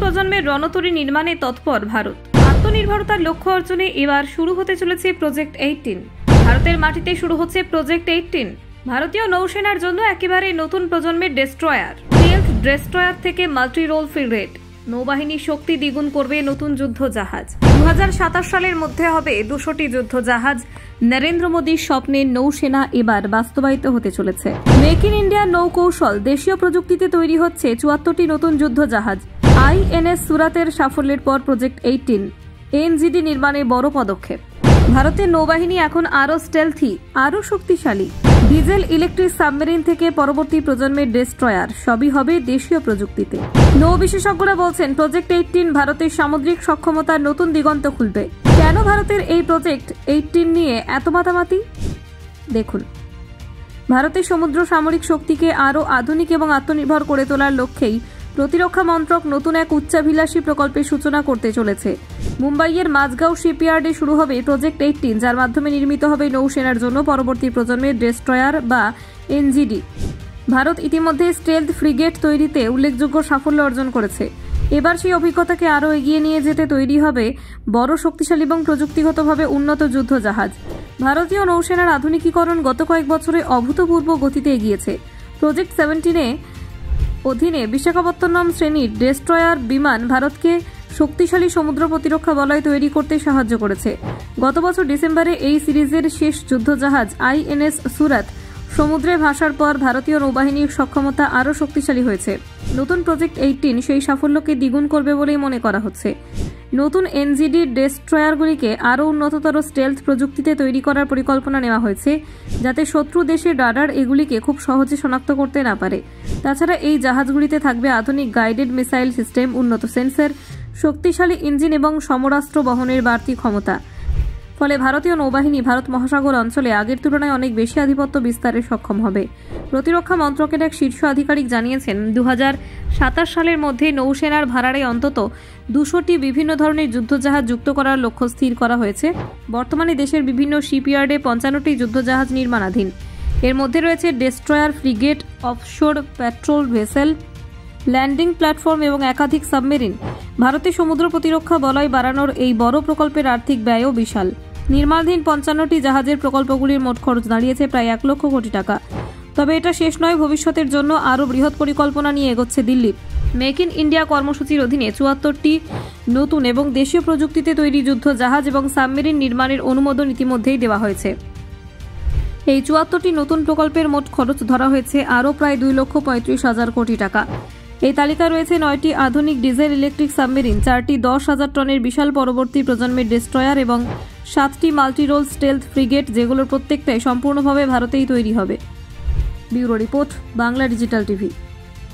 প্রজন্মের রণতরী নির্মাণে তৎপর ভারত। আত্মনির্ভরতার লক্ষ্য অর্জনে এবার শুরু হতে চলেছে প্রজেক্ট 18। ভারতের মাটিতে শুরু হচ্ছে প্রজেক্ট 18। ভারতীয় নৌসেনার জন্য একেবারে নতুন প্রজন্মের ডেস্ট্রয়ার, স্টেলথ ডেস্ট্রয়ার থেকে মাল্টি রোল ফ্রিগেট। নৌবাহিনীর শক্তি দ্বিগুণ করবে নতুন যুদ্ধ জাহাজ। 2027 সালের মধ্যে হবে 200টি যুদ্ধ জাহাজ। নরেন্দ্র মোদীর স্বপ্নের নৌসেনা এবার বাস্তবায়িত হতে চলেছে। মেক ইন ইন্ডিয়া নৌকৌশল, দেশীয় প্রযুক্তিতে তৈরি হচ্ছে 74টি নতুন যুদ্ধ জাহাজ। আইএনএস সুরাতের সাফল্যের পর প্রজেক্ট 18 এনজিডি নির্মাণে বড় পদক্ষেপ। ভারতের নৌবাহিনী এখন আরও স্টেলথি, আরও শক্তিশালী। ডিজেল ইলেকট্রিক সাবমেরিন থেকে পরবর্তী প্রজন্মের ডেস্ট্রয়ার, সবই হবে দেশীয় প্রযুক্তিতে। নৌ বিশেষজ্ঞরা বলছেন প্রজেক্ট 18 ভারতের সামুদ্রিক সক্ষমতার নতুন দিগন্ত খুলবে। কেন ভারতের এই প্রজেক্ট 18 নিয়ে এত মাতামাতি? দেখুন, ভারতের সমুদ্র সামরিক শক্তিকে আরও আধুনিক এবং আত্মনির্ভর করে তোলার লক্ষ্যেই প্রতিরক্ষা মন্ত্রক নতুন এক উচ্চাভিলাষী প্রকল্পের সূচনা করতে চলেছে। মুম্বাইয়ের মাঝগাঁও শিপইয়ার্ডে শুরু হবে প্রজেক্ট 18, যার মাধ্যমে নির্মিত হবে নৌসেনার জন্য পরবর্তী প্রজন্মের ডেস্ট্রয়ার বা এনজিডি। ভারত ইতিমধ্যে স্টেলথ ফ্রিগেট তৈরিতে উল্লেখযোগ্য সাফল্য অর্জন করেছে। এবার সেই অভিজ্ঞতাকে আরও এগিয়ে নিয়ে যেতে তৈরি হবে বড়, শক্তিশালী এবং প্রযুক্তিগতভাবে উন্নত যুদ্ধ জাহাজ। ভারতীয় নৌসেনার আধুনিকীকরণ গত কয়েক বছরে অভূতপূর্ব গতিতে এগিয়েছে। প্রজেক্ট 17 অধীনে বিশাখাপত্তনম শ্রেণীর ডেস্ট্রয়ার বিমান ভারতকে শক্তিশালী সমুদ্র প্রতিরক্ষা বলয় তৈরি করতে সাহায্য করেছে। গত বছর ডিসেম্বরে এই সিরিজের শেষ যুদ্ধজাহাজ আইএনএস সুরাত সমুদ্রে ভাসার পর ভারতীয় নৌবাহিনীর সক্ষমতা আরও শক্তিশালী হয়েছে। নতুন প্রজেক্ট 18 সেই সাফল্যকে দ্বিগুণ করবে বলেই মনে করা হচ্ছে। নতুন এনজিডি ডেস্ট্রয়ারগুলিকে আরও উন্নততর স্টেলথ প্রযুক্তিতে তৈরি করার পরিকল্পনা নেওয়া হয়েছে, যাতে শত্রু দেশের রাডার এগুলিকে খুব সহজে শনাক্ত করতে না পারে। তাছাড়া এই জাহাজগুলিতে থাকবে আধুনিক গাইডেড মিসাইল সিস্টেম, উন্নত সেন্সর, শক্তিশালী ইঞ্জিন এবং সমরাস্ত্র বহনের বাড়তি ক্ষমতা। ফলে ভারতীয় নৌবাহিনী ভারত মহাসাগর অঞ্চলে আগের তুলনায় অনেক বেশি আধিপত্য বিস্তারে সক্ষম হবে। প্রতিরক্ষা মন্ত্রকের এক শীর্ষ আধিকারিক জানিয়েছেন, 2027 সালের মধ্যে নৌসেনার ভাড়ারে অন্তত 200টি বিভিন্ন ধরনের যুদ্ধজাহাজ যুক্ত করার লক্ষ্য স্থির করা হয়েছে। বর্তমানে দেশের বিভিন্ন শিপইয়ার্ডে 55টি যুদ্ধজাহাজ নির্মাণাধীন। এর মধ্যে রয়েছে destroyer, frigate, offshore patrol vessel, landing platform এবং একাধিক সাবমেরিন। ভারতের সমুদ্র প্রতিরক্ষা বলয় বাড়ানোর এই বড় প্রকল্পের আর্থিক ব্যয়ও বিশাল। নির্মাণাধীন 55টি জাহাজের প্রকল্পগুলির মোট খরচ দাঁড়িয়েছে প্রায় 1 লক্ষ কোটি টাকা। তবে এটা শেষ নয়, ভবিষ্যতের জন্য আরও বৃহৎ পরিকল্পনা নিয়ে এগোচ্ছে দিল্লি। মেক ইন ইন্ডিয়া কর্মসূচির অধীনে 74টি নতুন এবং দেশীয় প্রযুক্তিতে তৈরি যুদ্ধ জাহাজ এবং সাবমেরিন নির্মাণের অনুমোদন ইতিমধ্যেই দেওয়া হয়েছে। এই 74টি নতুন প্রকল্পের মোট খরচ ধরা হয়েছে আরও প্রায় 2,35,000 কোটি টাকা। এই তালিকায় রয়েছে 9টি আধুনিক ডিজেল ইলেকট্রিক সাবমেরিন, 4টি 10,000 টনের বিশাল পরবর্তী প্রজন্মের ডেস্ট্রয়ার এবং 7টি মাল্টিরোল স্টেলথ ফ্রিগেট, যেগুলোর প্রত্যেকটাই সম্পূর্ণভাবে ভারতেই তৈরি হবে। Bureau report, Bangla digital TV.